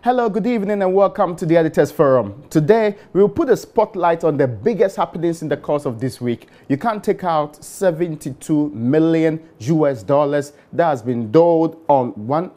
Hello, good evening and welcome to the Editors Forum. Today, we will put a spotlight on the biggest happenings in the course of this week. You can't take out 72 million US dollars that has been doled on one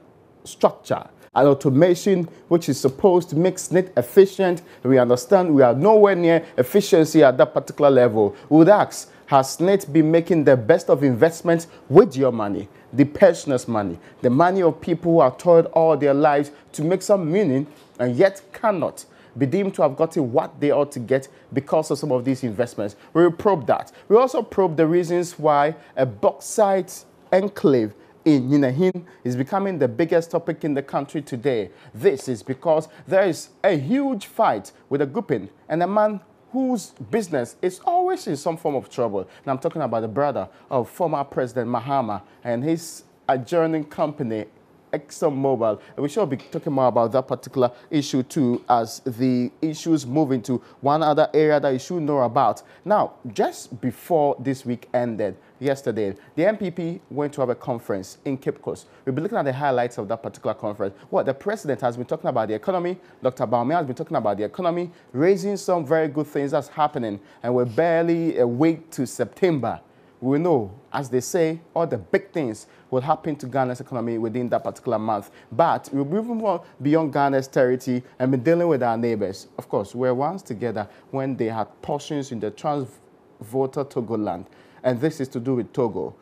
structure. An automation which is supposed to make SSNIT efficient. We understand we are nowhere near efficiency at that particular level. We would ask, has SSNIT been making the best of investments with your money, the pensioners' money, the money of people who have toiled all their lives to make some meaning and yet cannot be deemed to have gotten what they ought to get because of some of these investments? We will probe that. We also probe the reasons why a bauxite enclave in Ninahin is becoming the biggest topic in the country today. This is because there is a huge fight with a grouping and a man whose business is always in some form of trouble. And I'm talking about the brother of former President Mahama and his adjoining company, ExxonMobil. And we shall be talking more about that particular issue too as the issues move into one other area that you should know about. Now, just before this week ended, yesterday, the MPP went to have a conference in Cape Coast. We'll be looking at the highlights of that particular conference. Well, the president has been talking about the economy. Dr. Baumia has been talking about the economy, raising some very good things that's happening. And we're barely a week to September. We know, as they say, all the big things will happen to Ghana's economy within that particular month. But we're moving on beyond Ghana's territory and be dealing with our neighbors. Of course, we're once together when they had portions in the Transvolta Togoland. And this is to do with Togo.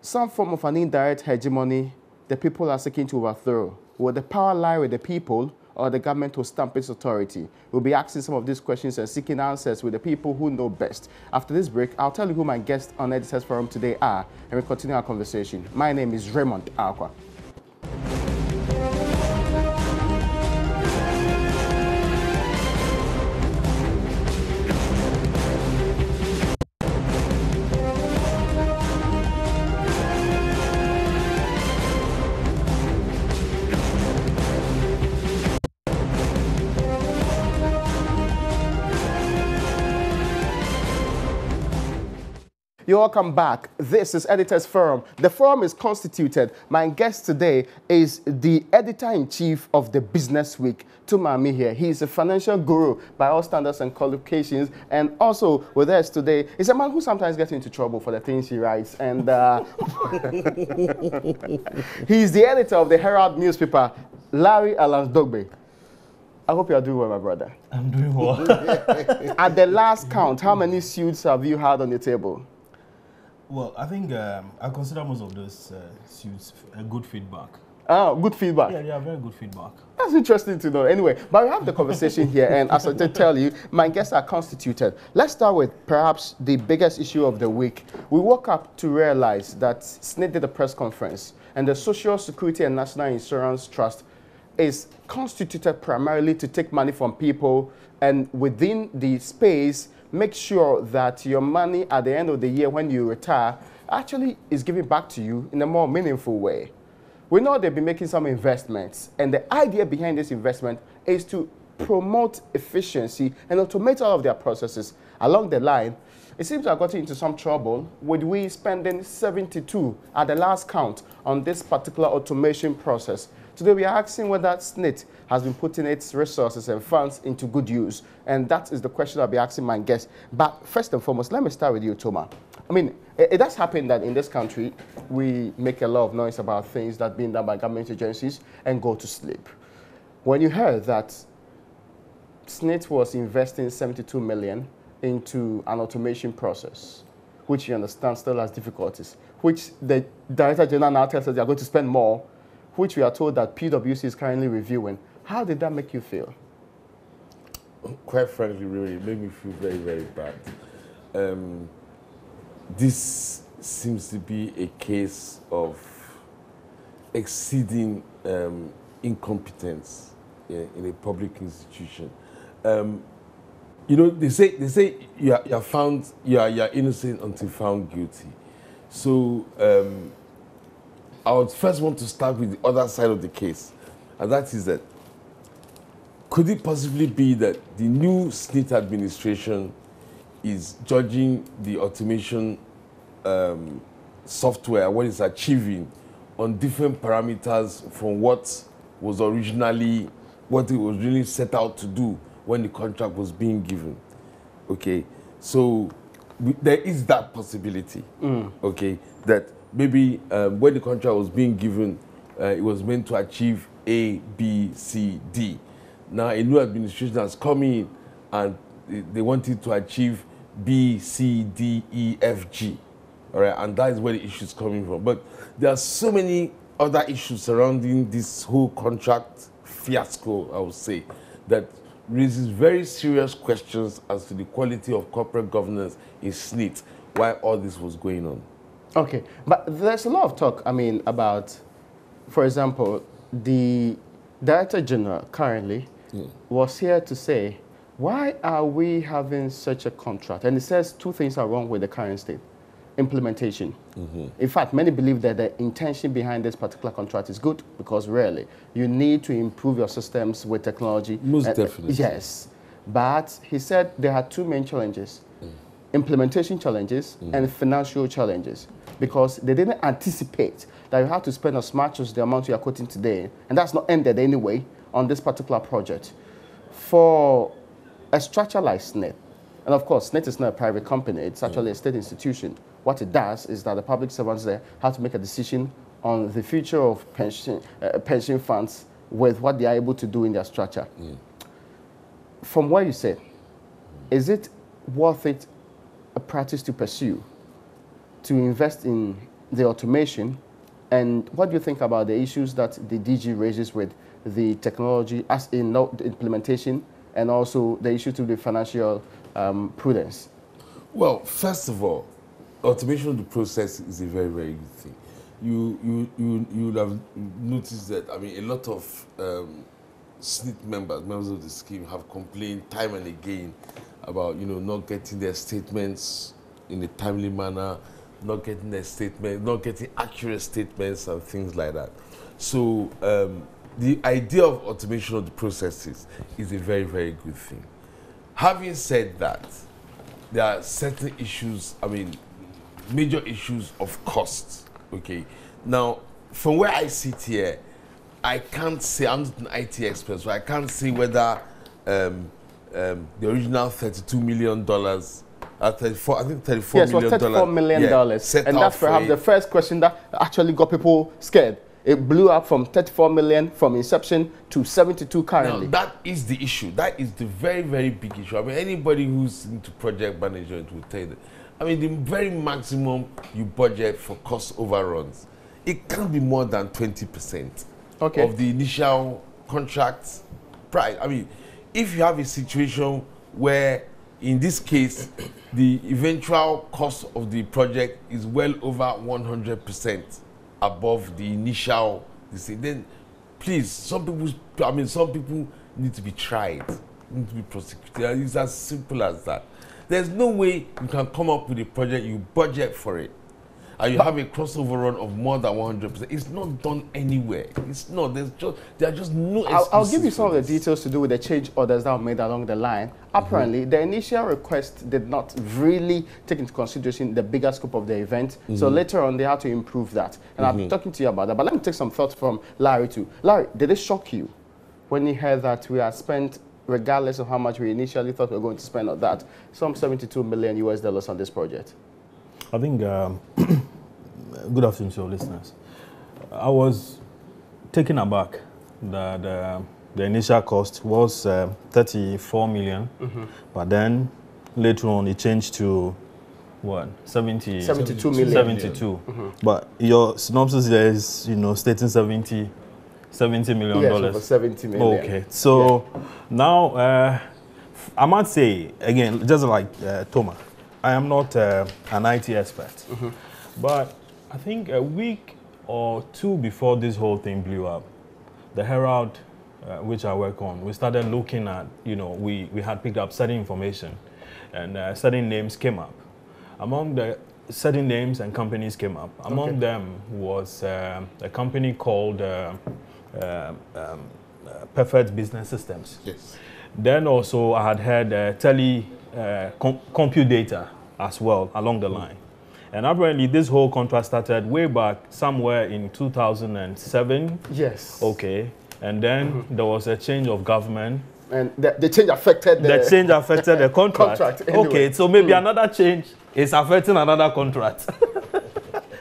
Some form of an indirect hegemony the people are seeking to overthrow. Will the power lie with the people or the government to stamp its authority? We'll be asking some of these questions and seeking answers with the people who know best. After this break, I'll tell you who my guests on Editors Forum today are, and we'll continue our conversation. My name is Raymond Aqua. You're welcome back. This is Editors Forum. The forum is constituted. My guest today is the editor-in-chief of the Business Week, Tumami here. He's a financial guru by all standards and qualifications. And also with us today is a man who sometimes gets into trouble for the things he writes. And he's the editor of the Herald newspaper, Larry Alansdogbe. I hope you are doing well, my brother. I'm doing well. At the last count, how many suits have you had on the table? Well, I think I consider most of those suits good feedback. Oh, good feedback. Yeah, they are very good feedback. That's interesting to know. Anyway, but we have the conversation here, and as I did tell you, my guests are constituted. Let's start with perhaps the biggest issue of the week. We woke up to realize that SSNIT did a press conference, and the Social Security and National Insurance Trust is constituted primarily to take money from people, and within the space, make sure that your money at the end of the year when you retire actually is given back to you in a more meaningful way. We know they've been making some investments, and the idea behind this investment is to promote efficiency and automate all of their processes. Along the line, it seems to have gotten into some trouble with we spending 72 at the last count on this particular automation process. Today we are asking whether SSNIT has been putting its resources and funds into good use. And that is the question I'll be asking my guests. But first and foremost, let me start with you, Toma. I mean, it does happen that in this country, we make a lot of noise about things that are being done by government agencies and go to sleep. When you heard that SSNIT was investing 72 million into an automation process, which you understand still has difficulties, which the Director General now tells us they are going to spend more, which we are told that PwC is currently reviewing. How did that make you feel? Quite frankly, really, it made me feel very, very bad. This seems to be a case of exceeding incompetence in a public institution. You know, they say you are innocent until found guilty. So I would first want to start with the other side of the case, and that is that could it possibly be that the new SSNIT administration is judging the automation software, what it's achieving, on different parameters from what was originally what it was really set out to do when the contract was being given. Okay, so there is that possibility. Okay, that maybe when the contract was being given, it was meant to achieve A, B, C, D. Now a new administration has come in and they wanted to achieve B, C, D, E, F, G. All right, and that is where the issue is coming from. But there are so many other issues surrounding this whole contract fiasco, I would say, that raises very serious questions as to the quality of corporate governance in SSNIT while all this was going on. Okay, but there's a lot of talk, I mean, about, for example, the Director General currently was here to say, why are we having such a contract? And it says two things are wrong with the current state. Implementation. In fact, many believe that the intention behind this particular contract is good because really you need to improve your systems with technology. Most definitely. Yes. But he said there are two main challenges. Implementation challenges and financial challenges, because they didn't anticipate that you have to spend as much as the amount you are quoting today, and that's not ended anyway on this particular project. For a structure like SSNIT, and of course, SSNIT is not a private company, it's actually a state institution. What it does is that the public servants there have to make a decision on the future of pension funds with what they are able to do in their structure. From what you said, is it worth it a practice to pursue, to invest in the automation? And what do you think about the issues that the DG raises with the technology as in implementation and also the issue to the financial prudence? Well, first of all, automation of the process is a very, very good thing. You have noticed that, I mean, a lot of SSNIT members of the scheme have complained time and again about, not getting their statements in a timely manner, not getting their statements, not getting accurate statements and things like that. So the idea of automation of the processes is a very, very good thing. Having said that, there are certain issues, I mean, major issues of cost, okay? Now, from where I sit here, I can't say, I'm not an IT expert, so I can't say whether the original $32 million, 34, I think $34 yes, million. Yes, $34 million. And that's perhaps the first question that actually got people scared. It blew up from 34 million from inception to 72 currently. Now, that is the issue. That is the very, very big issue. I mean, anybody who's into project management will tell you that. I mean, the very maximum you budget for cost overruns, it can't be more than 20% of the initial contract price. I mean, if you have a situation where, in this case, the eventual cost of the project is well over 100% above the initial, then please, some people need to be tried, need to be prosecuted. It's as simple as that. There's no way you can come up with a project, you budget for it, and you have a crossover run of more than 100%. It's not done anywhere. It's not. There are just no excuses. I'll give you some of the details to do with the change orders that were made along the line. Apparently, the initial request did not really take into consideration the bigger scope of the event. So later on, they had to improve that. And I'll be talking to you about that. But let me take some thoughts from Larry too. Larry, did it shock you when you heard that we had spent, regardless of how much we initially thought we were going to spend on that, some $72 million US on this project? I think, good afternoon to your listeners. I was taken aback that the initial cost was 34 million, but then later on it changed to what? 72 million. 72. But your synopsis there is, stating $70 million. Yes, over 70 million. Okay, so now I might say again, just like Thomas, I am not an IT expert, but I think a week or two before this whole thing blew up, the Herald, which I work on, we started looking at, we had picked up certain information, and certain names came up. Among the certain names and companies came up. Among them was a company called Perfect Business Systems. Yes. Then also I had heard compute data as well along the line. And apparently this whole contract started way back somewhere in 2007. Yes. Okay. And then there was a change of government. And the change affected the contract. Anyway. Okay, so maybe another change is affecting another contract.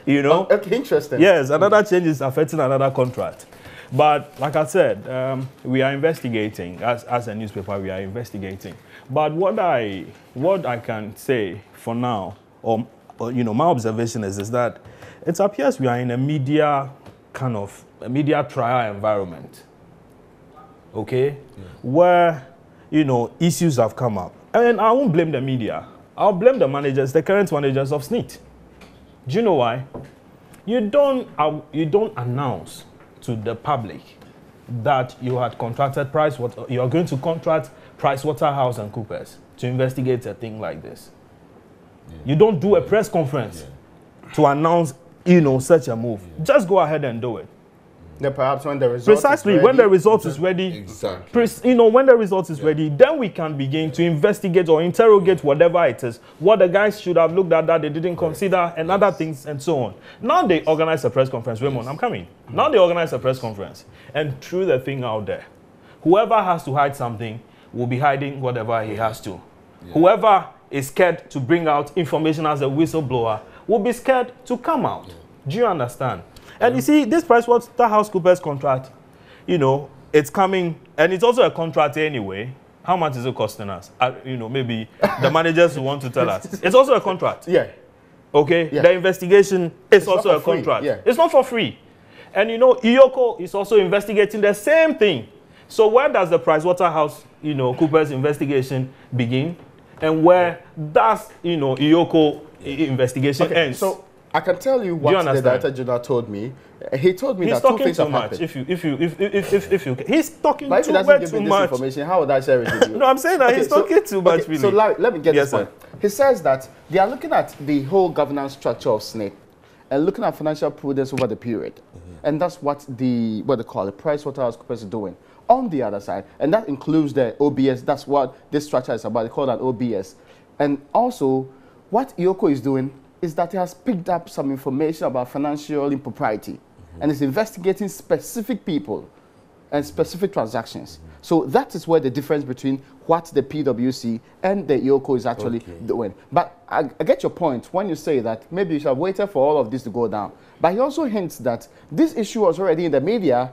You know? Okay, interesting. Yes, another change is affecting another contract. But like I said, we are investigating. As a newspaper, we are investigating. But what I can say for now, or you know, my observation is that it appears we are in a media trial environment. Okay? Yeah. Where, you know, issues have come up. And I won't blame the media. I'll blame the managers, the current managers of SSNIT. Do you know why? You don't announce to the public that you had contracted you are going to contract PricewaterhouseCoopers to investigate a thing like this. Yeah. You don't do a press conference to announce, you know, such a move. Yeah. Just go ahead and do it. Then perhaps when the result Precisely, is ready, when the result is ready, exactly. You know, when the result is ready, then we can begin to investigate or interrogate whatever it is, what the guys should have looked at that they didn't consider, and other things, and so on. Now they organize a press conference. Raymond, I'm coming. Now they organize a press conference and threw the thing out there. Whoever has to hide something will be hiding whatever he has to. Yeah. Whoever is scared to bring out information as a whistleblower will be scared to come out. Yeah. Do you understand? And you see, this PricewaterhouseCoopers contract, you know, it's coming, and it's also a contract anyway. How much is it costing us? You know, maybe the managers who want to tell us. It's also a contract. Yeah. Okay? Yeah. The investigation is also a contract. Yeah. It's not for free. And, you know, IOCO is also investigating the same thing. So where does the PricewaterhouseCoopers investigation begin? And where does, you know, IOCO investigation end? So I can tell you what the Director General told me. He told me that two things have happened. If you, he's talking but if he doesn't give me this much information, how would I share it with you? No, I'm saying that he's talking too much. Really. So let me get this point. He says that they are looking at the whole governance structure of SSNIT and looking at financial prudence over the period, and that's what they call it, PricewaterhouseCoopers is doing. On the other side, and that includes the OBS. That's what this structure is about. They call that OBS, and also what IOCO is doing is that it has picked up some information about financial impropriety and is investigating specific people and specific transactions. So that is where the difference between what the PwC and the IOCO is actually doing. But I get your point when you say that maybe you should have waited for all of this to go down. But he also hints that this issue was already in the media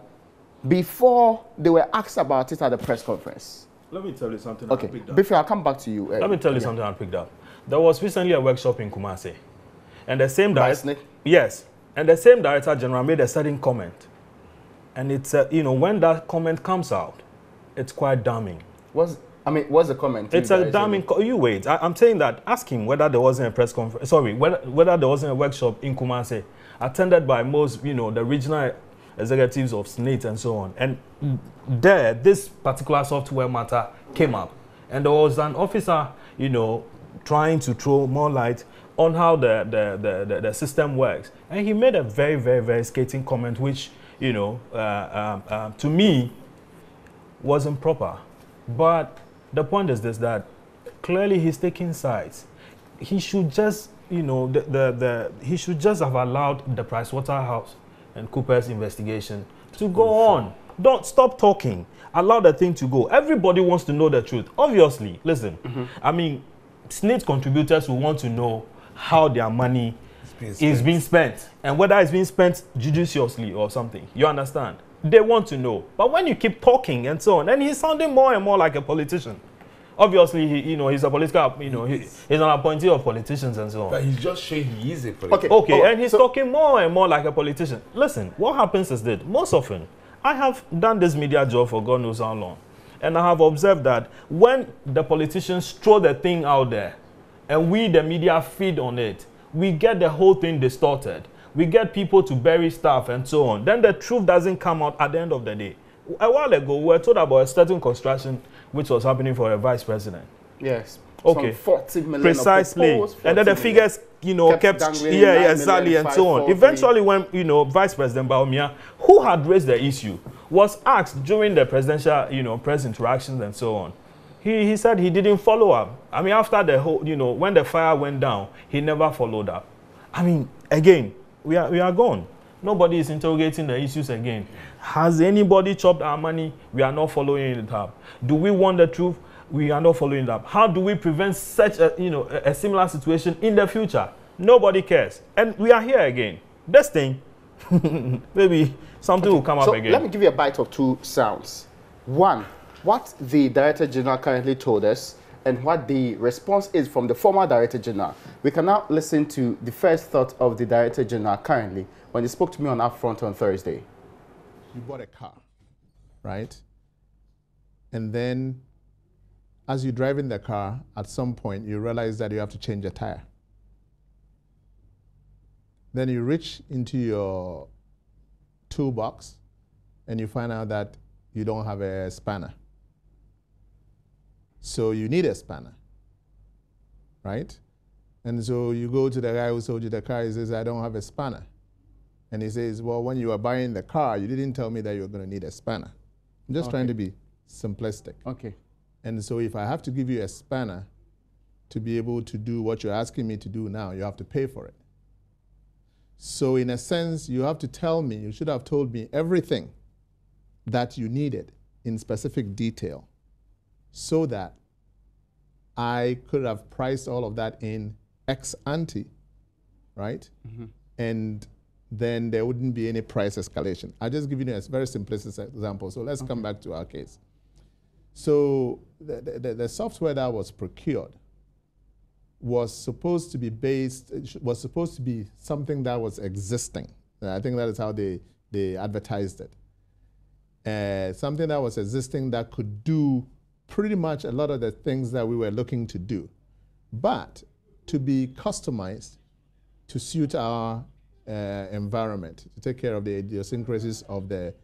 before they were asked about it at the press conference. Let me tell you something. Okay, before I'll come back to you. Let me tell you something I picked up. There was recently a workshop in Kumasi. And the same director, yes, and the same Director General made a certain comment, and it's you know, when that comment comes out, it's quite damning. What's the comment? It's a damning. You wait. I'm saying that. Ask him whether there wasn't a press conference. Sorry, whether there wasn't a workshop in Kumasi attended by most, you know, the regional executives of SSNIT and so on. And there, this particular software matter came up, and there was an officer, you know, trying to throw more light on how the system works. And he made a very, very, very scathing comment, which, you know, to me, wasn't proper. But the point is this, that clearly he's taking sides. He should just, you know, he should just have allowed the PricewaterhouseCoopers investigation to go on. Don't stop talking. Allow the thing to go. Everybody wants to know the truth. Obviously, listen, I mean, SSNIT contributors will want to know how their money is being spent and whether it's being spent judiciously or something. You understand? They want to know. But when you keep talking and so on, and he's sounding more and more like a politician. Obviously, you know, he's a political, you know, he's an appointee of politicians and so on. But he's just showing he is a politician. Okay, and he's talking more and more like a politician. Listen, what happens is that most often, I have done this media job for God knows how long, and I have observed that when the politicians throw the thing out there, and we, the media, feed on it, we get the whole thing distorted. We get people to bury stuff and so on. Then the truth doesn't come out at the end of the day. A while ago, we were told about a certain construction which was happening for a vice president. Yes. Okay. 40 million. Precisely. And then the figures, you know, kept exactly, and so on. Eventually, when, you know, Vice President Baumia, who had raised the issue, was asked during the presidential, you know, press interactions and so on. He said he didn't follow up. I mean, after the whole, you know, when the fire went down, he never followed up. I mean, again, we are gone. Nobody is interrogating the issues again. Has anybody chopped our money? We are not following it up. Do we want the truth? We are not following it up. How do we prevent such a, a similar situation in the future? Nobody cares. And we are here again. This thing, maybe something will come up again. Let me give you a bite of two sounds. One, what the Director General currently told us and what the response is from the former Director General. We can now listen to the first thought of the Director General currently when he spoke to me on Upfront on Thursday. You bought a car, right? And then as you drive in the car, at some point you realize that you have to change a tire. Then you reach into your toolbox and you find out that you don't have a spanner. So you need a spanner, right? And so you go to the guy who sold you the car, he says, I don't have a spanner. And he says, well, when you were buying the car, you didn't tell me that you were going to need a spanner. I'm just trying to be simplistic. Okay. And so if I have to give you a spanner to be able to do what you're asking me to do now, you have to pay for it. So in a sense, you have to tell me, you should have told me everything that you needed in specific detail so that I could have priced all of that in ex ante, right? Mm-hmm. And then there wouldn't be any price escalation. I'll just give you a very simplistic example. So let's come back to our case. So the software that was procured was supposed to be something that was existing. I think that is how they advertised it. Something that was existing that could do pretty much a lot of the things that we were looking to do, but to be customized to suit our environment, to take care of the idiosyncrasies of the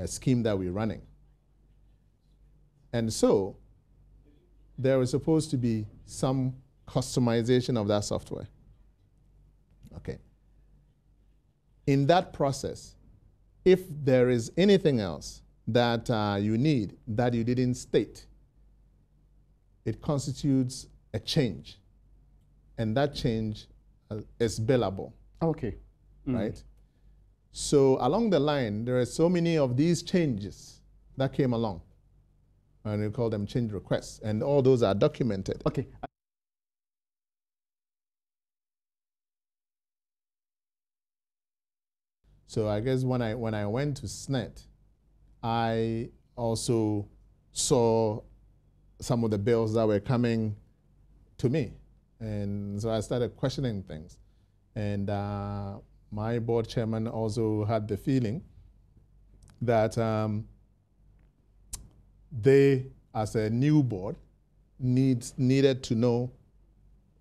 scheme that we're running. And so there was supposed to be some customization of that software. Okay. In that process, if there is anything else that you need that you didn't state, it constitutes a change. And that change is billable. Okay. Right? So along the line, there are so many of these changes that came along. And we call them change requests. And all those are documented. Okay. So I guess when I went to SSNIT, I also saw some of the bills that were coming to me. And so I started questioning things. And my board chairman also had the feeling that they, as a new board, needed to know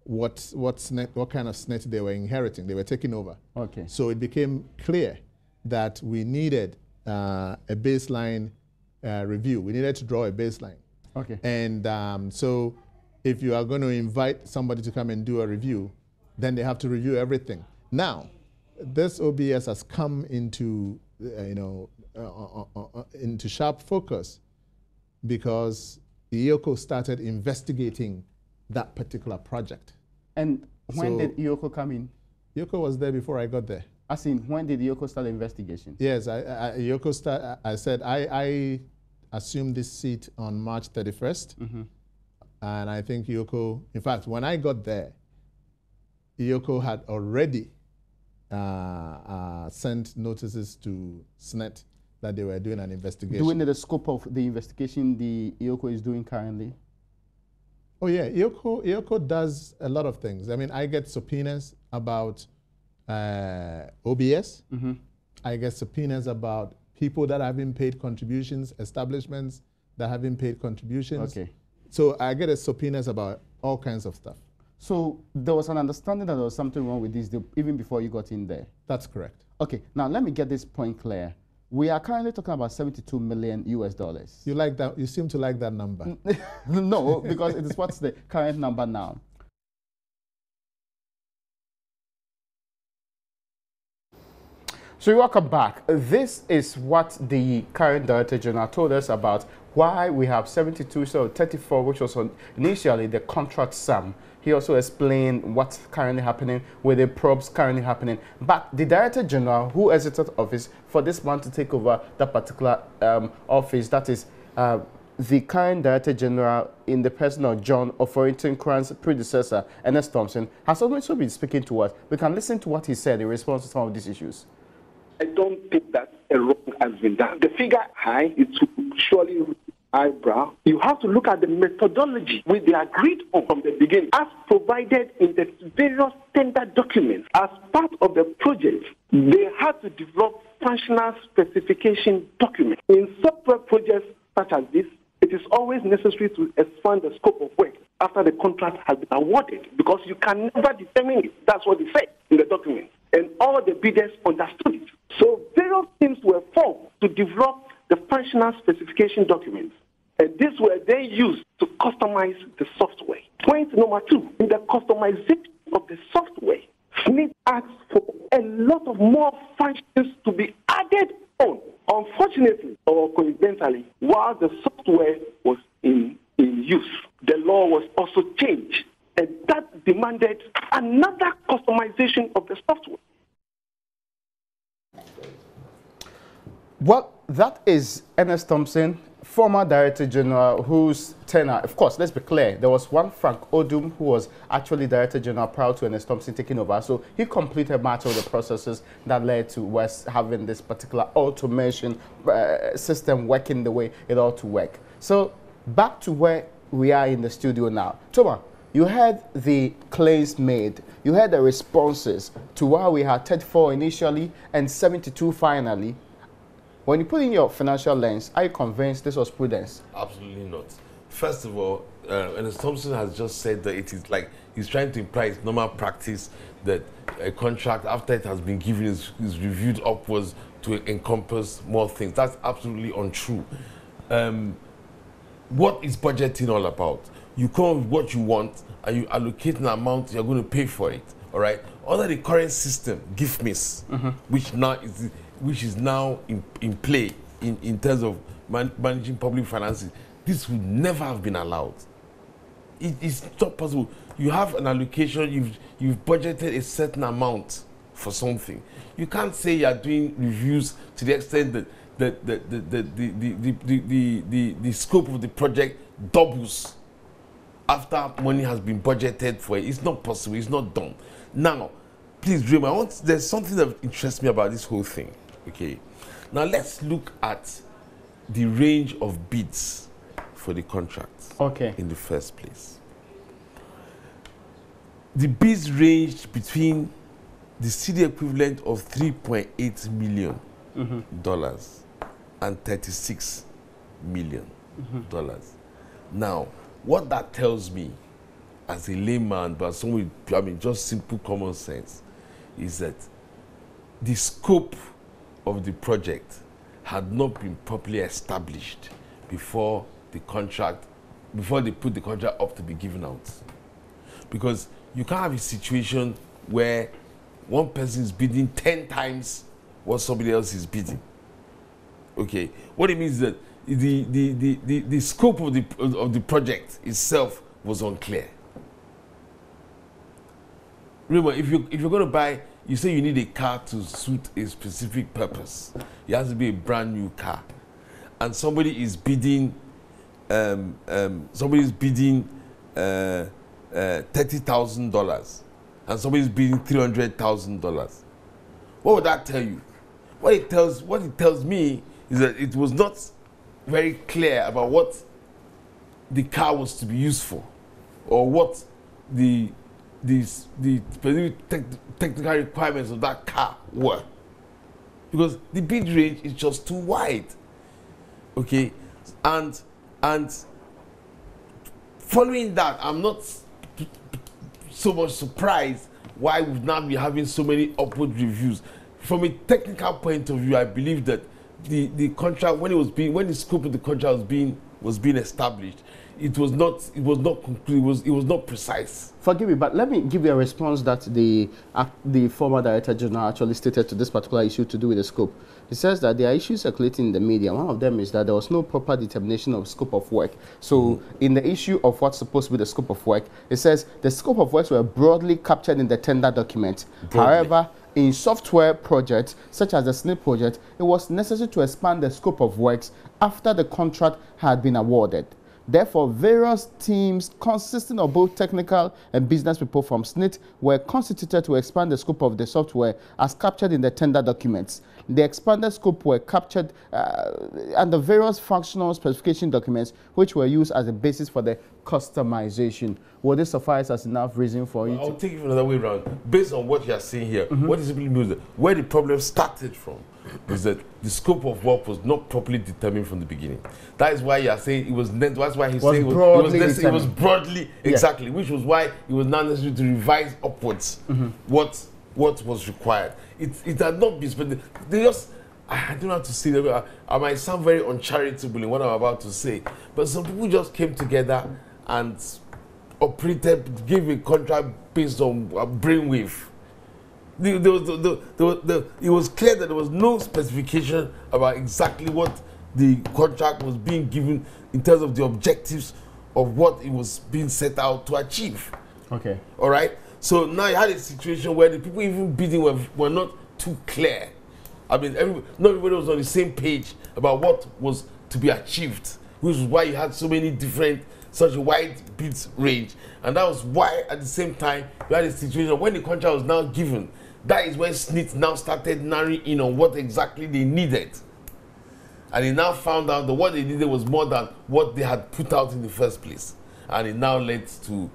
what kind of SSNIT they were inheriting, they were taking over. Okay. So it became clear that we needed a baseline review. We needed to draw a baseline. Okay. And so if you are going to invite somebody to come and do a review, then they have to review everything. Now, this OBS has come into, into sharp focus because the EOCO started investigating that particular project. And when did EOCO come in? EOCO was there before I got there. As in, when did EOCO start the investigation? Yes, I said I assumed this seat on March 31st. Mm-hmm. And I think EOCO, in fact, when I got there, EOCO had already sent notices to SSNIT that they were doing an investigation. Do we know the scope of the investigation the EOCO is doing currently? Oh yeah, EOCO does a lot of things. I mean, I get subpoenas about OBS. Mm-hmm. I get subpoenas about people that have been paid contributions, establishments that have been paid contributions. Okay. So I get subpoenas about all kinds of stuff. So there was an understanding that there was something wrong with this deal even before you got in there? That's correct. Okay, now let me get this point clear. We are currently talking about $72 million US. You like that? You seem to like that number. No, because it is what's the current number now. So welcome back. This is what the current Director General told us about why we have 72, so 34, which was initially the contract sum He also explained what's currently happening with the probes currently happening. But the Director General who exited office for this man to take over that particular office, that is the current Director General in the person of John Oforinton-Kran's predecessor, Ernest Thompson, has also been speaking to us. We can listen to what he said in response to some of these issues. I don't think that a wrong has been done. The figure high, it will surely eyebrow. You have to look at the methodology which they agreed on from the beginning, as provided in the various tender documents. As part of the project, they had to develop functional specification documents. In software projects such as this, it is always necessary to expand the scope of work after the contract has been awarded, because you can never determine it. That's what they said in the document. And all the bidders understood it. So various teams were formed to develop the functional specification documents. And these were then used to customize the software. Point number 2, in the customization of the software, SSNIT asked for a lot of more functions to be added on. Unfortunately, or coincidentally, while the software was in use, the law was also changed, and that demanded another customization of the software. Well, that is Ernest Thompson, former Director General, whose tenure, of course, let's be clear, there was one Frank Odum who was actually Director General prior to Ernest Thompson taking over. So he completed much of the processes that led to West having this particular automation system working the way it ought to work. So back to where we are in the studio now. Toma, you heard the claims made. You heard the responses to why we had 34 initially and 72 finally. When you put in your financial lens, are you convinced this was prudence? Absolutely not. First of all, Ernest Thompson has just said that it is like he's trying to imply it's normal practice that a contract, after it has been given, is reviewed upwards to encompass more things. That's absolutely untrue. What is budgeting all about? You come with what you want and you allocate an amount, you're going to pay for it. All right? Under the current system, gift miss, which is now in play in terms of managing public finances, this would never have been allowed. It's not possible. You have an allocation, you've budgeted a certain amount for something. You can't say you're doing reviews to the extent that the scope of the project doubles after money has been budgeted for it. It's not possible. It's not done. Now, please remember, there's something that interests me about this whole thing. Okay, now let's look at the range of bids for the contracts. Okay. In the first place, the bids ranged between the city equivalent of $3.8 million and $36 million. Now, what that tells me, as a layman, but someone, just simple common sense, is that the scope of the project had not been properly established before they put the contract up to be given out. Because you can't have a situation where one person is bidding 10 times what somebody else is bidding. Okay, what it means is that the scope of the project itself was unclear. Remember, if you're going to buy, you say you need a car to suit a specific purpose. It has to be a brand new car, and somebody is bidding $30,000, and somebody is bidding $300,000. What would that tell you? What it tells me is that it was not very clear about what the car was to be used for, or what the specific technical requirements of that car were, because the bid range is just too wide. Okay, and following that, I'm not so much surprised why we've now been having so many upward reviews. From a technical point of view, I believe that the contract, when the scope of the contract was being established, it was not conclusive. It was not precise. Forgive me, but let me give you a response that the former Director General actually stated to this particular issue to do with the scope. He says that there are issues circulating in the media. One of them is that there was no proper determination of scope of work. So in the issue of what's supposed to be the scope of work, it says the scope of works were broadly captured in the tender document. However, in software projects, such as the SSNIT project, it was necessary to expand the scope of works after the contract had been awarded. Therefore, various teams consisting of both technical and business people from SSNIT were constituted to expand the scope of the software as captured in the tender documents. The expanded scope were captured and the various functional specification documents which were used as a basis for the customization. Will this suffice as enough reason for you? I'll take it another way around. Based on what you are saying here, what it simply means that where the problem started from is that the scope of work was not properly determined from the beginning. That is why you are saying it was. That's why he's saying it was broadly exactly, which was why it was not necessary to revise upwards what was required. It had not been spent. They just. I don't know how to say that. I might sound very uncharitable in what I'm about to say, but some people just came together and operated, gave a contract based on a brainwave. It was clear that there was no specification about exactly what the contract was being given in terms of the objectives of what it was being set out to achieve. Okay. All right. So now you had a situation where the people even bidding were not too clear. I mean, not everybody was on the same page about what was to be achieved, which is why you had so many different, such a wide bids range. And that was why, at the same time, you had a situation when the contract was now given. That is when SSNIT now started narrowing in on what exactly they needed. And they now found out that what they needed was more than what they had put out in the first place. And it now led to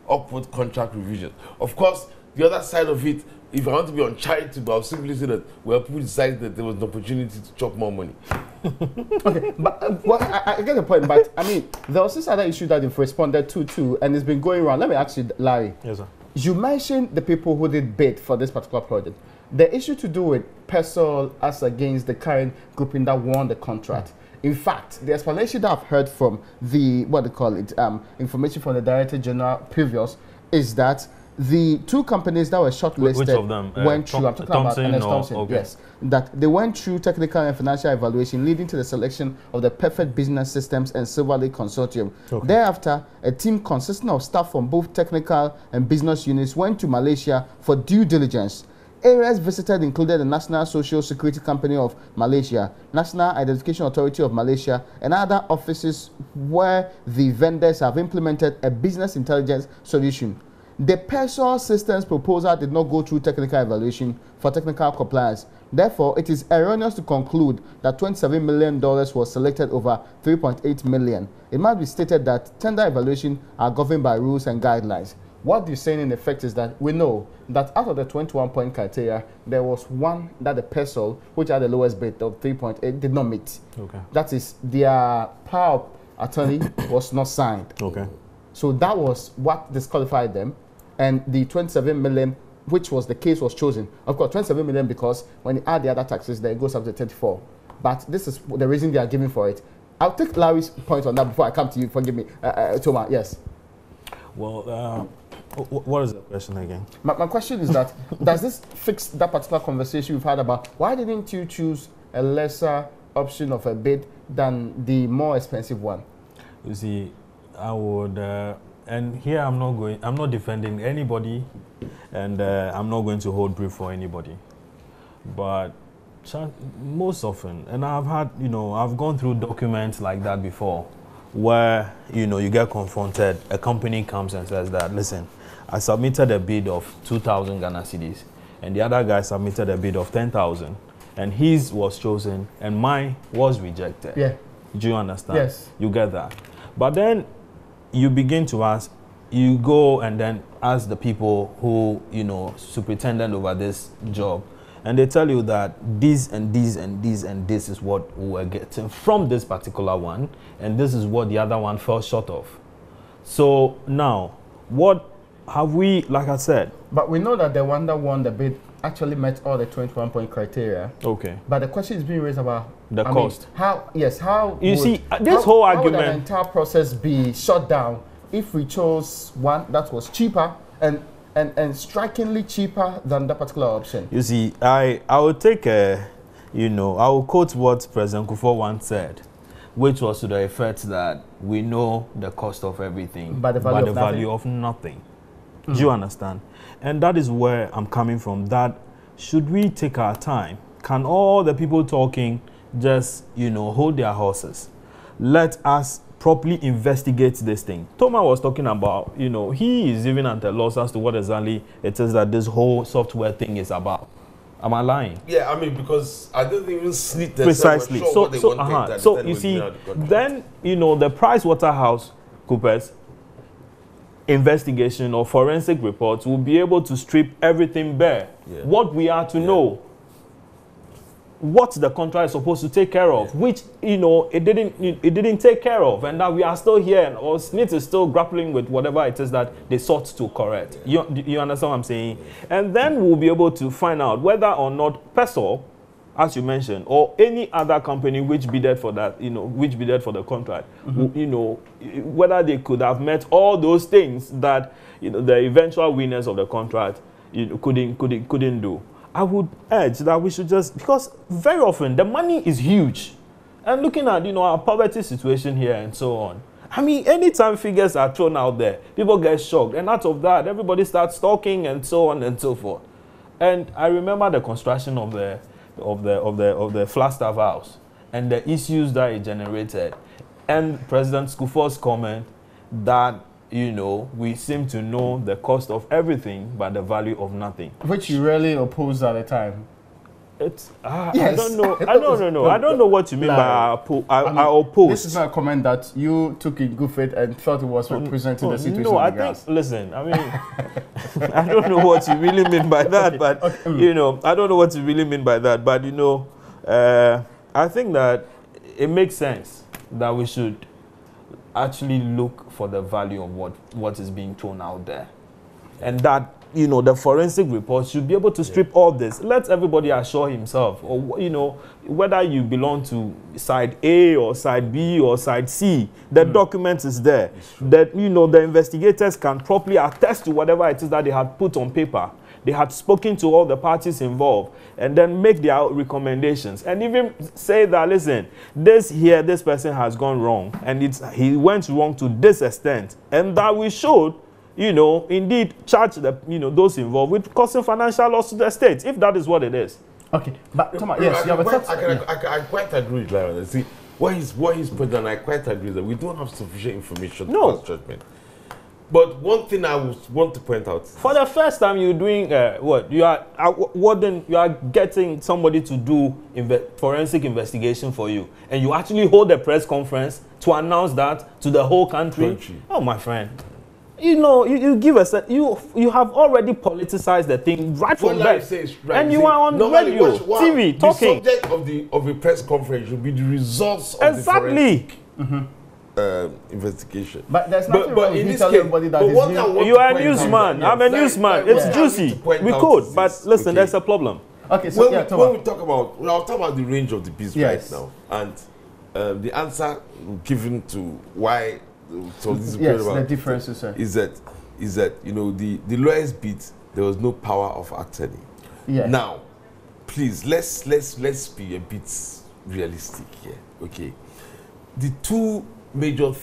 upward contract revision. Of course, the other side of it, if I want to be uncharitable, I'll simply say that, well, people decided that there was an opportunity to chop more money. Okay, but well, I get the point, but I mean, there was this other issue that you've responded to too, and it's been going around. Let me ask you, Larry. Yes, sir. You mentioned the people who did bid for this particular project. The issue to do with PESOL as against the current grouping that won the contract. In fact, the explanation that I've heard from the, what they call it, information from the Director General previous, is that the two companies that were shortlisted Which of them? went through, I'm talking Thompson about Thompson, okay. yes, that they went through technical and financial evaluation leading to the selection of the Perfect Business Systems and Silver Lake Consortium. Okay. Thereafter, a team consisting of staff from both technical and business units went to Malaysia for due diligence. Areas visited included the National Social Security Company of Malaysia, National Identification Authority of Malaysia, and other offices where the vendors have implemented a business intelligence solution. The PESOL systems proposal did not go through technical evaluation for technical compliance. Therefore, it is erroneous to conclude that $27 million was selected over $3.8 million. It must be stated that tender evaluation are governed by rules and guidelines. What you're saying in effect is that we know that out of the 21-point criteria, there was one that the PESOL, which had the lowest bid of 3.8, did not meet. Okay. That is, their power of attorney was not signed. Okay. So that was what disqualified them. And the 27 million, which was the case, was chosen. Of course, 27 million because when you add the other taxes, then it goes up to 34. But this is the reason they are giving for it. I'll take Larry's point on that before I come to you. Forgive me. Thomas, yes. Well, what is the question again? My question is that, does this fix that particular conversation we've had about why didn't you choose a lesser option of a bid than the more expensive one? You see, I would, and here I'm not defending anybody, and I'm not going to hold brief for anybody. But most often, and I've had, I've gone through documents like that before, where, you get confronted, a company comes and says that, listen, I submitted a bid of 2,000 Ghana cedis, and the other guy submitted a bid of 10,000, and his was chosen, and mine was rejected. Yeah. Do you understand? Yes. You get that. But then you begin to ask, you go and then ask the people who, superintendent over this job, and they tell you that this and this and this and this is what we're getting from this particular one, and this is what the other one fell short of. So now, what have we, like I said? But we know that the one that won the bid actually met all the 21-point criteria. Okay. But the question is being raised about The cost. How You see, this whole argument. How would an entire process be shut down if we chose one that was cheaper and strikingly cheaper than that particular option? You see, I will take a, I will quote what President Kufuor once said, which was to the effect that we know the cost of everything, but the value of nothing. Do you understand? And that is where I'm coming from, that should we take our time? Can all the people talking just, hold their horses? Let us properly investigate this thing. Thomas was talking about, he is even at a loss as to what exactly it is that this whole software thing is about. Am I lying? Yeah, I mean, because I don't even SSNIT precisely. Sure So you see, then, the PricewaterhouseCoopers investigation or forensic reports will be able to strip everything bare. Yeah. What we are to know, what the contract is supposed to take care of, which it didn't take care of, and that we are still here, and or SSNIT is still grappling with whatever it is that they sought to correct. You understand what I'm saying? And then we'll be able to find out whether or not PESOL, as you mentioned, or any other company which bidded for that, which bidded for the contract, whether they could have met all those things that the eventual winners of the contract couldn't do. I would urge that we should just, because very often the money is huge, and looking at our poverty situation here and so on. I mean, anytime figures are thrown out there, people get shocked, and out of that, everybody starts talking and so on and so forth. And I remember the construction of the Flagstaff House and the issues that it generated, and President Kufuor's comment that we seem to know the cost of everything but the value of nothing. Which you really opposed at the time. Yes. I don't know. No, I don't know what you mean by I oppose. This is not a comment that you took in good faith and thought it was representing the situation. No, I think, listen, I mean, I don't know what you really mean by that, but, I don't know what you really mean by that, but, I think that it makes sense that we should actually look for the value of what is being thrown out there. And that, the forensic reports should be able to strip all this. Let everybody assure himself, or, whether you belong to side A or side B or side C, the document is there. That, the investigators can properly attest to whatever it is that they had put on paper. They had spoken to all the parties involved and then make their recommendations and even say that, listen, this person has gone wrong and he went wrong to this extent, and that we should, indeed charge those involved with causing financial loss to the state, if that is what it is. Okay, but Thomas, yes, you have a thought. I quite agree with Larry. See, what he's put on, I quite agree that we don't have sufficient information to pass judgment. But one thing I want to point out, for the first time you're doing you are getting somebody to do forensic investigation for you, and you actually hold a press conference to announce that to the whole country. Oh, my friend, you give us you have already politicized the thing right from there, and you are on radio, TV talking. The subject of a press conference should be the results of the forensic investigation. But there's nothing wrong with telling everybody that you are a newsman. I'm a newsman. It's juicy. We could, but listen, there's a problem. Okay, so when we talk about, I'll talk about the range of the bids right now, and the answer given to why. So this is the difference is that the lowest bid, there was no power of attorney. Yeah. Now, please let's be a bit realistic here. Okay, the two major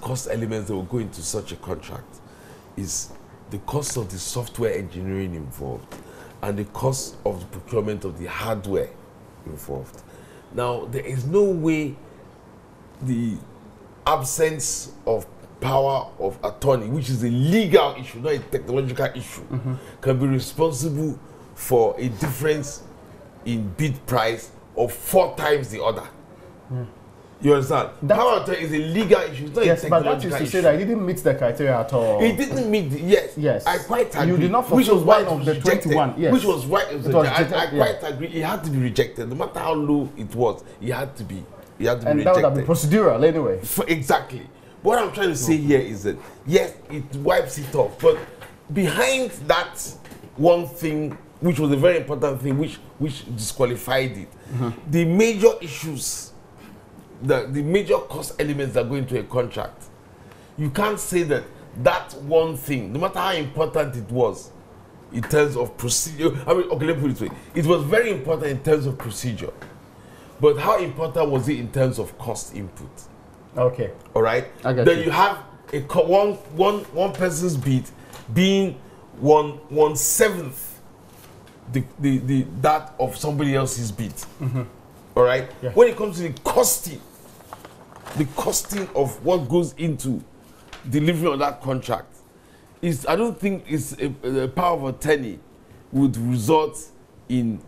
cost elements that will go into such a contract is the cost of the software engineering involved and the cost of the procurement of the hardware involved. Now, there is no way the absence of power of attorney, which is a legal issue, not a technological issue, can be responsible for a difference in bid price of 4 times the other. You understand? Power of attorney is a legal issue, it's not a technological but that is to say that it didn't meet the criteria at all. It didn't meet yes. I quite agree. You did not fulfill one of the 21. Yes. Which was right. I quite agree. It had to be rejected. No matter how low it was, it had to be. It had to be rejected. And that would have been procedural anyway. Exactly. What I'm trying to say here is that, yes, it wipes it off. But behind that one thing which was a very important thing, which disqualified it. The major issues, the major cost elements that go into a contract, you can't say that one thing, no matter how important it was in terms of procedure. I mean, okay, let me put it this way. It was very important in terms of procedure, but how important was it in terms of cost input? Okay. All right. Then you have one person's bid being 1/7 the that of somebody else's bid. All right. Yeah. When it comes to the costing of what goes into delivery of that contract, I don't think it's a power of attorney would result in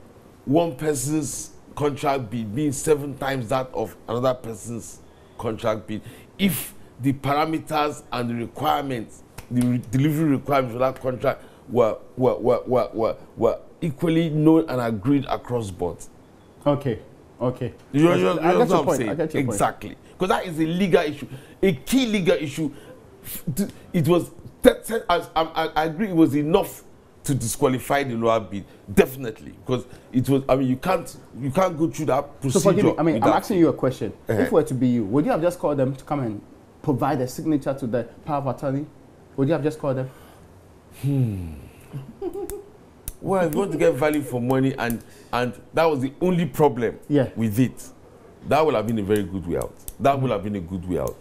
one person's contract bid being 7 times that of another person's contract bid if the parameters and the requirements, the delivery requirements for that contract were equally known and agreed across boards. Okay. Okay. You know what I'm saying? Exactly. Because that is a legal issue, a key legal issue. It was, I agree, it was enough to disqualify the lower bid, definitely, because it was. I mean, you can't go through that procedure. So forgive me. I mean, I'm asking you a question. If it were to be you, would you have just called them to come and provide a signature to the power of attorney? Would you have just called them? Well, if you want to get value for money, and that was the only problem with it, that would have been a very good way out. That would have been a good way out.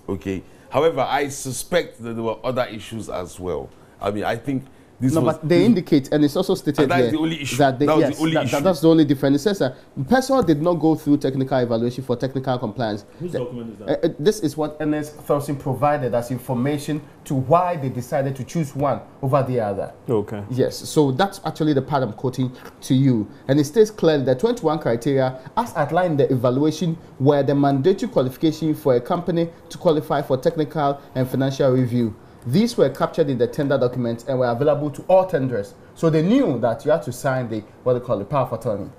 Okay. However, I suspect that there were other issues as well. I mean, I think this was... but they indicate, and it's also stated that there... is the only issue. That was the only issue. That's the only difference. It says that Persol did not go through technical evaluation for technical compliance. Whose document is that? This is what Ernest Thurston provided as information to why they decided to choose one over the other. Okay. Yes, so that's actually the part I'm quoting to you. And it states clearly that 21 criteria, as outlined in the evaluation, were the mandatory qualification for a company to qualify for technical and financial review. These were captured in the tender documents and were available to all tenderers. So they knew that you had to sign the, what they call the power of attorney.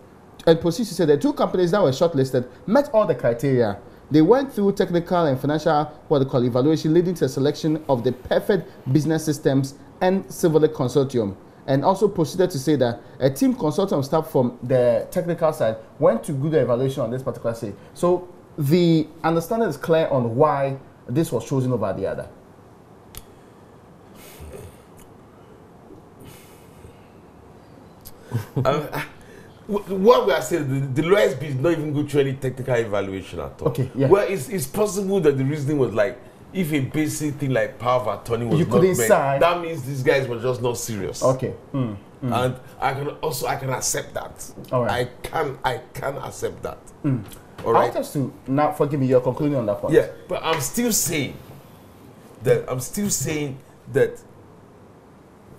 And proceeds to say the 2 companies that were shortlisted met all the criteria. They went through technical and financial, what they call evaluation, leading to a selection of the perfect business systems and civil consortium. And also proceeded to say that a team consultant staff from the technical side went to do the evaluation on this particular stage. So the understanding is clear on why this was chosen over the other. What we are saying, the lowest bid did not even go through any technical evaluation at all. Okay, yeah. Well, it's possible that the reasoning was like, if a basic thing like power of attorney was not met, that means these guys were just not serious. Okay. And I can accept that. All right. I can accept that. All right. I want us to now, forgive me, you're concluding on that point. Yeah, but I'm still saying that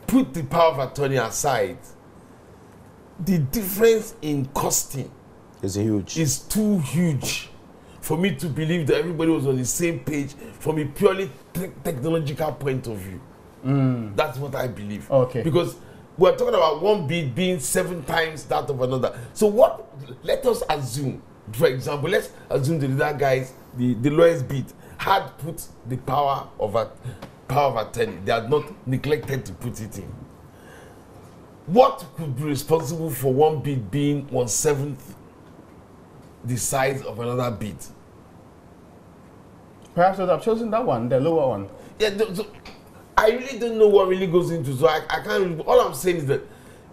put the power of attorney aside. The difference in costing is too huge for me to believe that everybody was on the same page from a purely technological point of view. That's what I believe. Okay. Because we're talking about one bid being 7 times that of another. So let us assume, for example, let's assume the other guys, the lowest bid, had put the power of attorney. They had not neglected to put it in. What could be responsible for one bid being 1/7 the size of another bid? Perhaps I'd have chosen that one, the lower one. Yeah, so I really don't know what really goes into. So I can't really, all I'm saying is that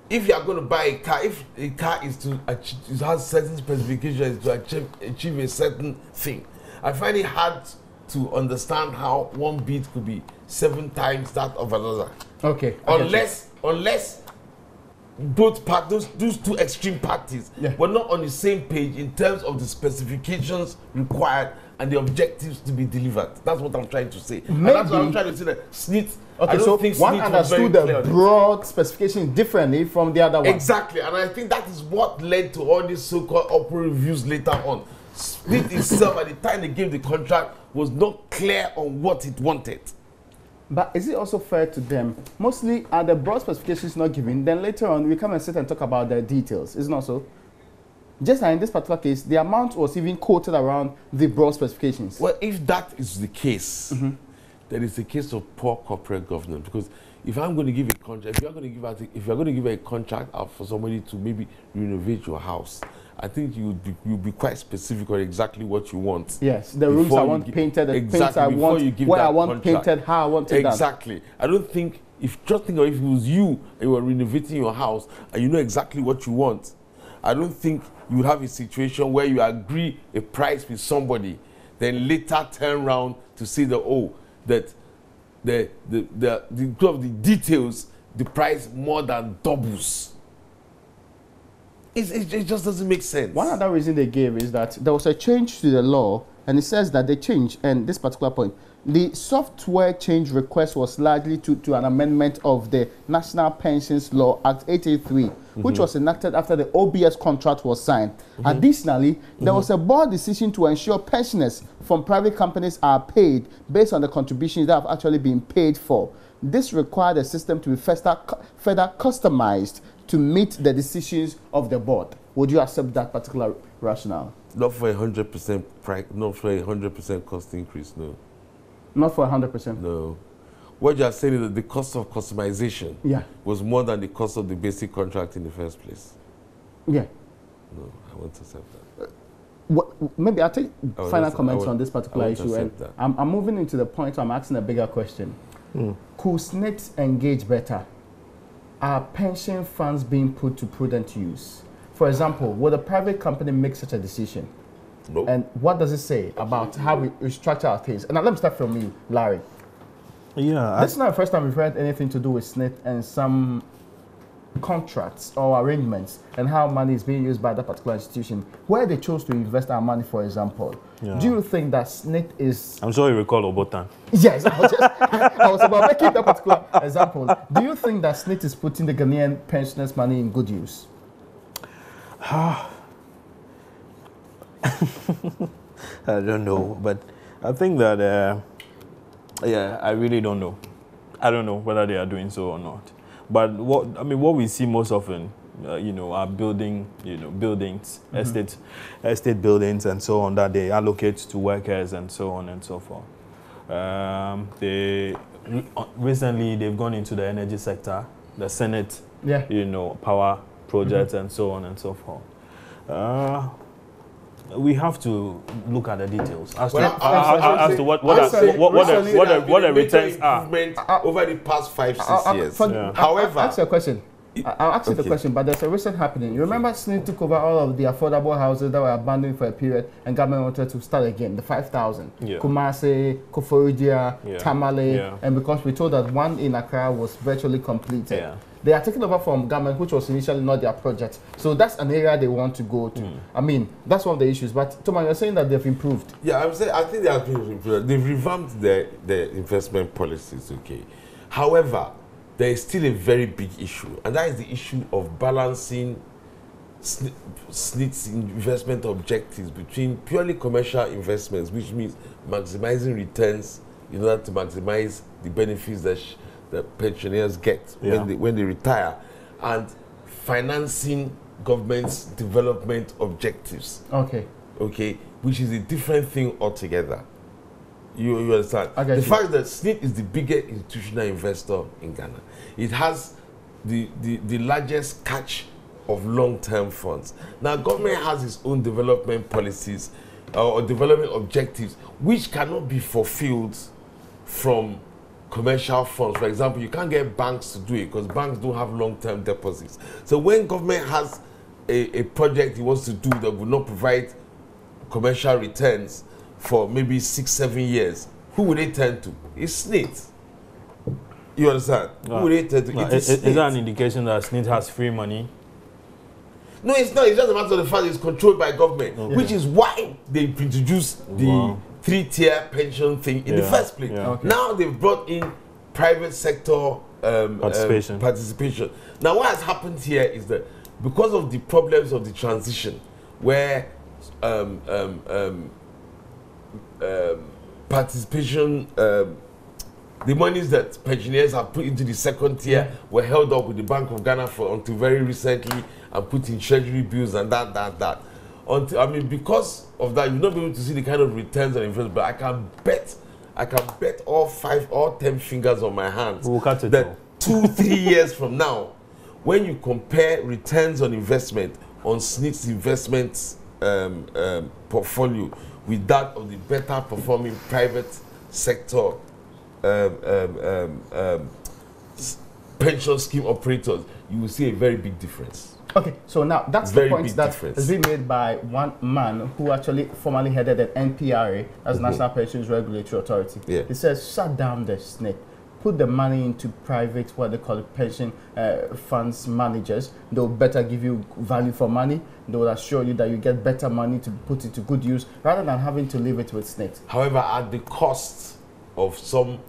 if you are going to buy a car, if a car is to achieve, it has certain specifications to achieve a certain thing, I find it hard to understand how one bid could be 7 times that of another. Okay. Unless both parties, those 2 extreme parties, were not on the same page in terms of the specifications required and the objectives to be delivered. That's what I'm trying to say. And that's what I'm trying to say. That SSNIT, okay, so one understood the broad specifications differently from the other one. Exactly, and I think that is what led to all these so-called upper reviews later on. SSNIT itself, at the time they gave the contract, was not clear on what it wanted. But is it also fair to them? Mostly, are the broad specifications not given? Then later on, we come and sit and talk about the details. Isn't it so? Just like in this particular case, the amount was even quoted around the broad specifications. Well, if that is the case, there is a case of poor corporate governance. Because if I'm going to give a contract, if you're going to give a contract out for somebody to maybe renovate your house, I think you'll be quite specific on exactly what you want. Yes, the rooms I want painted, the paints I want, where I want painted, how I want it done. Exactly. I don't think, just think of if it was you and you were renovating your house and you know exactly what you want, I don't think you would have a situation where you agree a price with somebody, then later turn around to say that the details, the price more than doubles. It just doesn't make sense. One other reason they gave is that there was a change to the law, and it says that they changed, and this particular point, the software change request was largely to an amendment of the National Pensions Law Act 883, which was enacted after the OBS contract was signed. Additionally, there was a board decision to ensure pensioners from private companies are paid based on the contributions that have actually been paid for. This required the system to be further customized to meet the decisions of the board. Would you accept that particular rationale? Not for 100% price, not for 100% cost increase, no. Not for 100%? No. What you are saying is that the cost of customization was more than the cost of the basic contract in the first place. Yeah. No, I want to accept that. Maybe I'll take final comments on this particular issue. And that. I'm moving into the point where I'm asking a bigger question. Could SSNIT engage better? Are pension funds being put to prudent use? For example, would a private company make such a decision? No. And what does it say about how we structure our things? And now let me start from you, Larry. Yeah. This is not the first time we've heard anything to do with SSNIT and some contracts or arrangements and how money is being used by that particular institution, where they chose to invest our money, for example. Yeah. Do you think that SSNIT is... I'm sure you recall Obotan. Yes, I was about making that particular example. Do you think that SSNIT is putting the Ghanaian pensioners' money in good use? I don't know, but I think that, yeah, I really don't know. I don't know whether they are doing so or not. But what we see most often, are buildings, estate buildings and so on that they allocate to workers and so on and so forth. Recently they've gone into the energy sector, the Senate, power projects and so on and so forth. We have to look at the details as to what the returns are over the past 5-6 years. However, I'll ask you a question. I'll ask you the question, but there's a recent happening. You remember SSNIT took over all of the affordable houses that were abandoned for a period, and government wanted to start again, the 5,000. Kumasi, Koforidia, Tamale, and because we told that one in Accra was virtually completed. They are taking over from government, which was initially not their project. So that's an area they want to go to. I mean, that's one of the issues. But Thomas, you're saying that they've improved. Yeah, I think they have been improved. They've revamped their investment policies, okay. However, there is still a very big issue, and that is the issue of balancing SSNIT's investment objectives between purely commercial investments, which means maximizing returns in order to maximize the benefits that pensioners get when they retire, and financing government's development objectives. Okay, which is a different thing altogether. You understand? The fact that SSNIT is the biggest institutional investor in Ghana, it has the largest catch of long-term funds. Now, government has its own development policies or development objectives, which cannot be fulfilled from commercial funds. For example, you can't get banks to do it because banks don't have long-term deposits. So when government has a project it wants to do that will not provide commercial returns for maybe 6-7 years, who would they turn to? It's SSNIT. You understand? Who would they turn to? Is that an indication that SSNIT has free money? No, it's not. It's just a matter of the fact it's controlled by government, which is why they introduced the 3-tier pension thing in the first place. Now they've brought in private sector participation. Now what has happened here is that because of the problems of the transition, where participation, the monies that pensioners have put into the second tier were held up with the Bank of Ghana until very recently and put in treasury bills and that. Until, because of that, you'll not be able to see the kind of returns on investment. But I can bet I can bet all 5 or 10 fingers on my hands We'll cut it that all. 2-3 years from now, when you compare returns on investment on SSNIT's investment portfolio with that of the better performing private sector pension scheme operators, you will see a very big difference. Okay, so now that's Very the point big that difference. has been made by one man who actually formerly headed the NPRA, as National Pensions Regulatory Authority. Yeah. He says, shut down the SSNIT, put the money into private, what they call it, pension funds managers. They'll better give you value for money. They will assure you that you get better money to put it to good use, rather than having to leave it with SSNIT. However, at the cost of some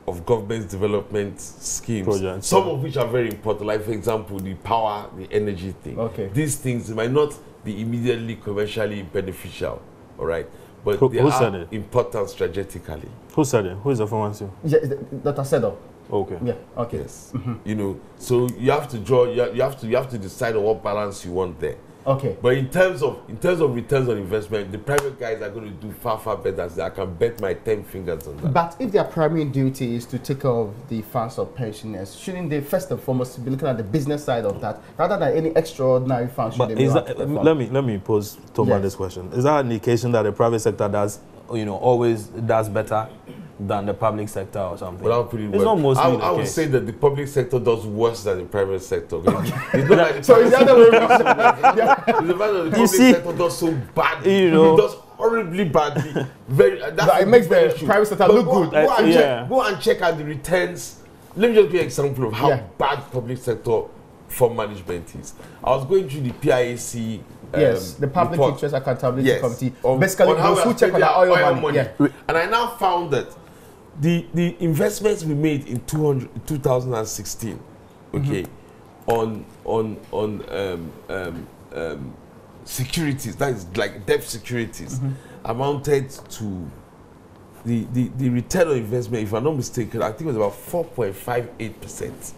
of government's development schemes, Projects, some of which are very important, like for example, the power, the energy thing. Okay. These things might not be immediately commercially beneficial, all right? But they Who said are it? important strategically. Who said it? Who is the former CEO? Yeah, Dr. Sedo. Okay. Yeah, okay. Yes. You know, so you have to draw, you have to decide on what balance you want there. Okay. But in terms of returns on investment, the private guys are going to do far better. So I can bet my 10 fingers on that. But if their primary duty is to take care of the funds of pensioners, shouldn't they first and foremost be looking at the business side of that, rather than any extraordinary funds? Should But they be is allowed that, to perform? let me pose Thomas Yes. this question. Is that an indication that the private sector does, always does better than the public sector or something? Without putting It's not mostly I the would case. say that the public sector does worse than the private sector. It's not like the So it's the other way around. It's the fact that the public see, sector does so badly. you know. It does horribly badly. Very. That's But it the makes the different issue. private sector But look go- good. Go and, Yeah. check, go and check out the returns. Let me just give you an example of how Yeah. bad public sector fund management is. I was going through the PIAC. Yes, the Public report. Interest Accountability Yes. Committee. On Basically, how those we who are check on spending our our oil money. Yeah. And I now found that the investments we made in 2016, okay, on securities, that is like debt securities, amounted to the return on investment, if I'm not mistaken, I think it was about 4.58%.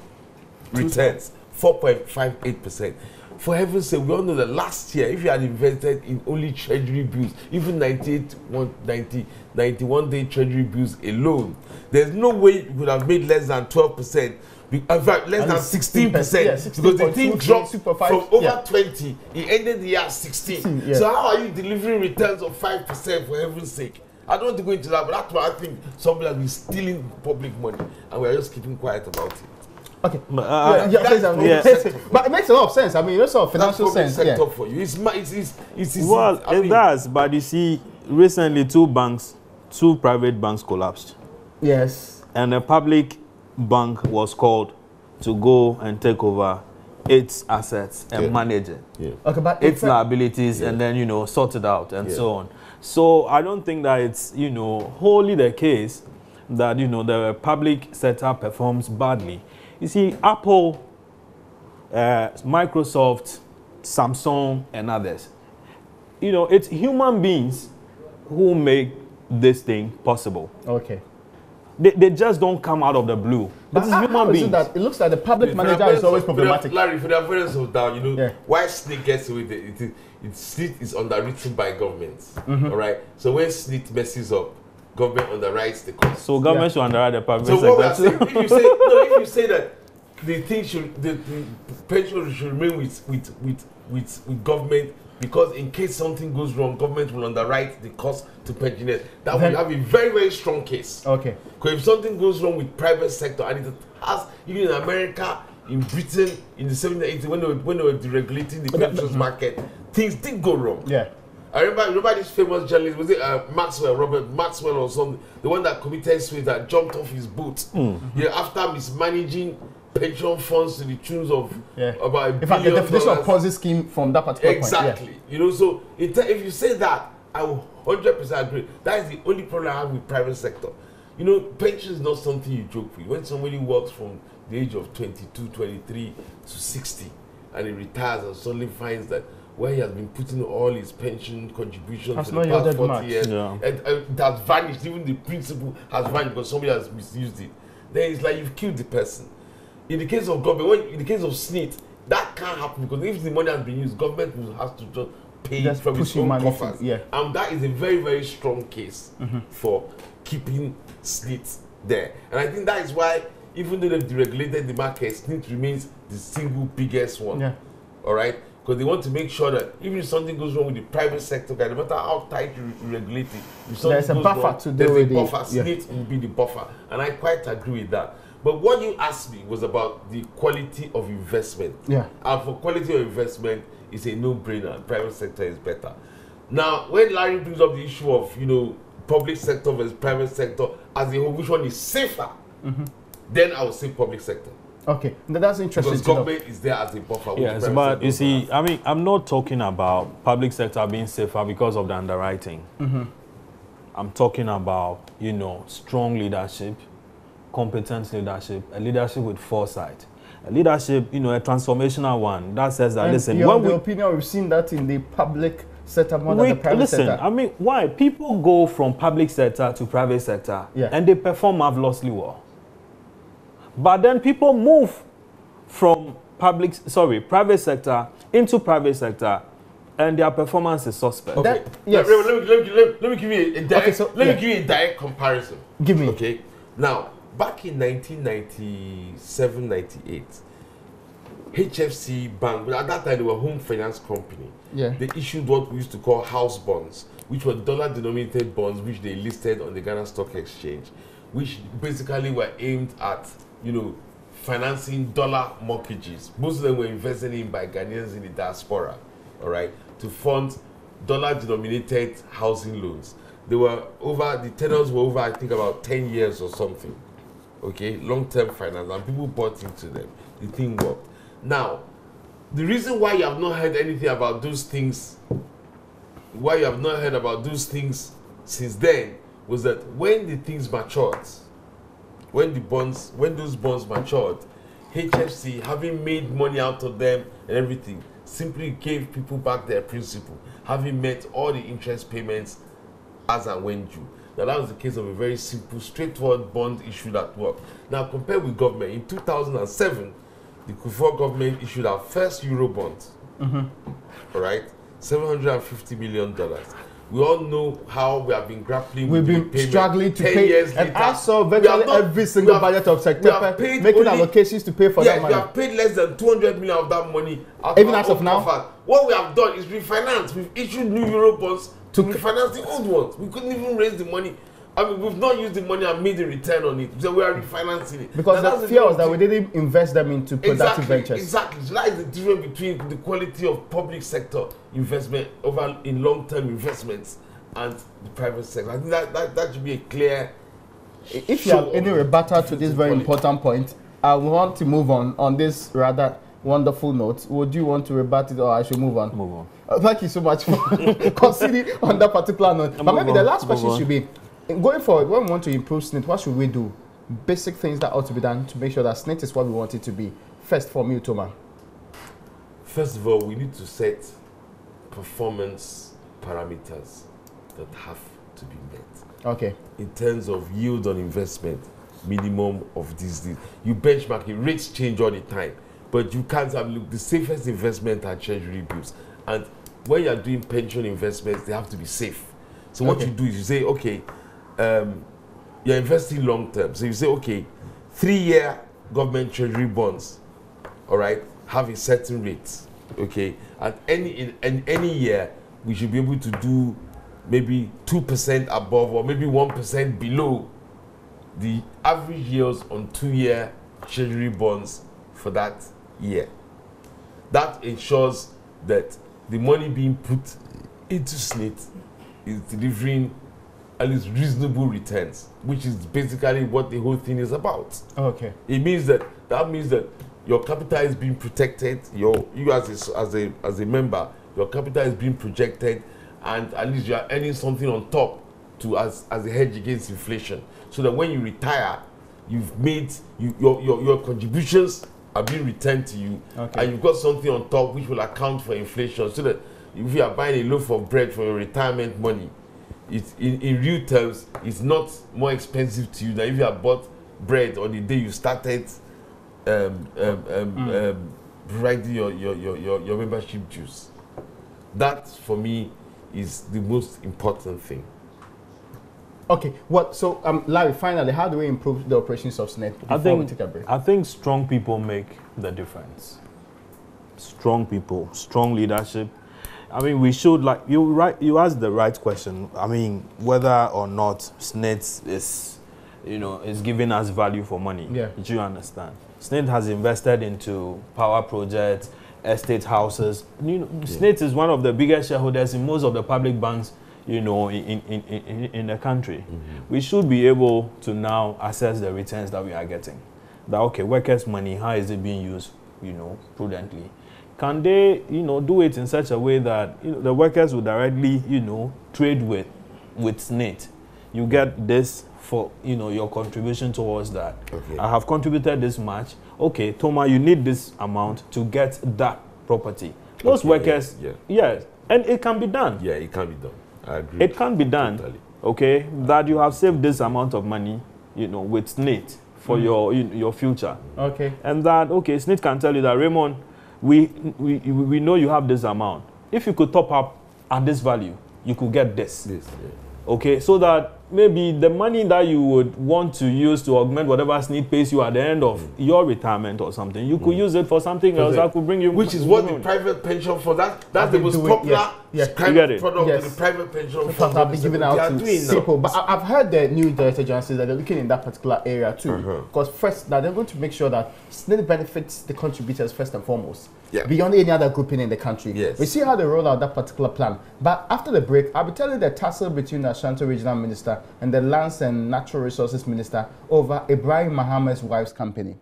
Returns, 4.58%. For heaven's sake, we all know that last year, if you had invested in only treasury bills, even 91-day treasury bills alone, there's no way you could have made less than 12%. In fact, less And than it's 16%. yeah, because the thing 16.23, dropped super from five, over yeah. 20, it ended the year at 16. Yeah. So how are you delivering returns of 5%, for heaven's sake? I don't want to go into that, but that's why I think somebody has been stealing public money, and we're just keeping quiet about it. Okay. But, Yeah. But it makes a lot of sense. I mean, it's sort of That's financial public sense. sector Yeah. for you. It's well, I it mean, does. But you see, recently two private banks collapsed, Yes. and a public bank was called to go and take over its assets and manage it. Yeah. Okay, but Its liabilities, and then sort it out and so on. So I don't think that it's wholly the case that the public sector performs badly. You see, Apple, Microsoft, Samsung, and others. It's human beings who make this thing possible. Okay. They just don't come out of the blue. But It's how human is it beings. that it looks like the public For manager the is always avoidance of- problematic? Larry, for the avoidance of doubt, Yeah. why SSNIT gets away with it, SSNIT is underwritten by governments. All right. So when SSNIT messes up, government underwrites the cost. So government should underwrite the public So what we are sector. saying, if you say that the pension should remain with government, because in case something goes wrong, government will underwrite the cost to pensioners. That will have a very, very strong case. Okay. Because if something goes wrong with private sector, and it has, even in America, in Britain, in the 70s and 80s, when they were deregulating the pensions market, things did go wrong. Yeah. I remember this famous journalist, was it Robert Maxwell or something, the one that committed suicide, that jumped off his boot. After mismanaging pension funds to the tunes of about $1 In fact, the billion. definition of Ponzi scheme from that particular Exactly. point. So if you say that, I will 100% agree. That is the only problem I have with private sector. Pension is not something you joke with. When somebody works from the age of 22, 23 to 60, and he retires and suddenly finds that where he has been putting all his pension contributions Has for not the past yielded 40 much. years, Yeah. and it has vanished. Even the principle has vanished because somebody has misused it. Then it's like you've killed the person. In the case of government, in the case of SSNIT, that can't happen, because if the money has been used, government will have to just pay Just from its pushing own money coffers. to- yeah. And that is a very, very strong case for keeping SSNIT there. And I think that is why, even though they've deregulated the market, SSNIT remains the single biggest one. Yeah. All right? Because they want to make sure that even if something goes wrong with the private sector, no matter how tight you regulate it, if something There's a goes buffer wrong, to there's deal a with it. buffer. Yeah. SSNIT will be the buffer. And I quite agree with that. But what you asked me was about the quality of investment. Yeah. And for quality of investment, it's a no-brainer. Private sector is better. Now, when Larry brings up the issue of, public sector versus private sector, as a whole, which one is safer, then I would say public sector. Okay, that's interesting. Because government is there as a buffer. which Yes, private but sector you does see, not. I mean, I'm not talking about public sector being safer because of the underwriting. I'm talking about, strong leadership, competent leadership, a leadership with foresight. A leadership, a transformational one that says that, And listen, your when we opinion, we've seen that in the public sector more than the private listen, sector. I mean, why? People go from public sector to private sector and they perform marvelously well. But then people move from private sector into private sector and their performance is suspect. Okay. Yes. Let me give you a direct, Okay, let me give you a direct comparison. Give me. Okay. Now, back in 1997-98, HFC Bank, but at that time they were a home finance company. Yeah. They issued what we used to call house bonds, which were dollar-denominated bonds, which they listed on the Ghana Stock Exchange, which basically were aimed at, financing dollar mortgages. Most of them were invested in by Ghanaians in the diaspora, all right, to fund dollar-denominated housing loans. The tenors were over, I think, about 10 years or something. Okay, long-term finance, and people bought into them. The thing worked. Now, the reason why you have not heard anything about those things, since then, was that when the things matured, when those bonds matured, HFC, having made money out of them and everything, simply gave people back their principal, having met all the interest payments as and when due. Now, that was the case of a very simple, straightforward bond issue that worked. Now, compared with government, in 2007, the Kufuor government issued our first Euro bond. All right? $750 million. We all know how we have been grappling We've with been the payment. struggling to 10 pay, years and later, I saw we virtually have not- every single we have- budget of we sector have paid making only- allocations to pay for Yes, that we money. have paid less than 200 million of that money. Out Even of as our of own now? coffers. What we have done is refinance. We've issued new Euro bonds to refinance the old ones. We couldn't even raise the money. I mean, we've not used the money and made a return on it. So we are refinancing it. Because And that's the fear was that difference we didn't invest them into productive Exactly, ventures. exactly. So that is the difference between the quality of public sector investment in long-term investments and the private sector. I think that should be a clear. If you have any rebuttal to this very quality. important point, I want to move on this rather wonderful note. Would you want to rebut it or I should move on? Move on. Thank you so much for considering on that particular note. But maybe the last question should be, going forward, when we want to improve SSNIT, what should we do? Basic things that ought to be done to make sure that SSNIT is what we want it to be. First, for me, Thomas. First of all, we need to set performance parameters that have to be met. Okay. In terms of yield on investment, minimum of these. You benchmark it, rates change all the time, but you can't have, look, the safest investment are treasury bills. And when you're doing pension investments, they have to be safe. So what you do is you say, okay, you're investing long term. So you say, okay, 3-year government treasury bonds, all right, have a certain rate, okay? And in any year, we should be able to do maybe 2% above or maybe 1% below the average yields on 2-year treasury bonds for that year. That ensures that the money being put into SSNIT is delivering at least reasonable returns, which is basically what the whole thing is about. Okay. It means that means that your capital is being protected. You as a member, your capital is being projected, and at least you are earning something on top as a hedge against inflation. So that when you retire, you've made your contributions are being returned to you, and you've got something on top which will account for inflation. So that if you are buying a loaf of bread for your retirement money, it's in real terms, it's not more expensive to you than if you had bought bread on the day you started providing your membership dues. That for me is the most important thing. Okay, so Larry, finally, how do we improve the operations of SSNIT before we take a break? I think strong people make the difference. Strong people, strong leadership. I mean, we should, like, you asked the right question. I mean, whether or not SSNIT is, is giving us value for money. Yeah. Do you understand? SSNIT has invested into power projects, estate houses. SSNIT is one of the biggest shareholders in most of the public banks, in the country. We should be able to now assess the returns that we are getting. That, okay, workers' money, how is it being used, prudently? Can they, do it in such a way that the workers will directly, trade with SSNIT? You get this for, your contribution towards that. Okay. I have contributed this much. Okay, Toma, you need this amount to get that property. Those workers, yes, and it can be done. Yeah, it can be done. I agree. It can be done. Totally. Okay, that you have saved this amount of money, with SSNIT for your future. Okay. And that, okay, SSNIT can tell you that, Raymond, we know you have this amount. If you could top up at this value, you could get this. Yes, yeah. Okay, so that maybe the money that you would want to use to augment whatever SSNIT pays you at the end of your retirement or something, you could use it for something else that could bring you. Which is what the private pension for that's the most popular kind of product in the private pension fund. I've been giving out to people, but I've heard the new director general say that they're looking in that particular area too. Because first, now they're going to make sure that SSNIT benefits the contributors first and foremost. Yeah. Beyond any other grouping in the country. Yes. We see how they roll out that particular plan. But after the break, I'll be telling you the tussle between the Ashanti Regional Minister and the Lands and Natural Resources Minister over Ibrahim Mohammed's wife's company.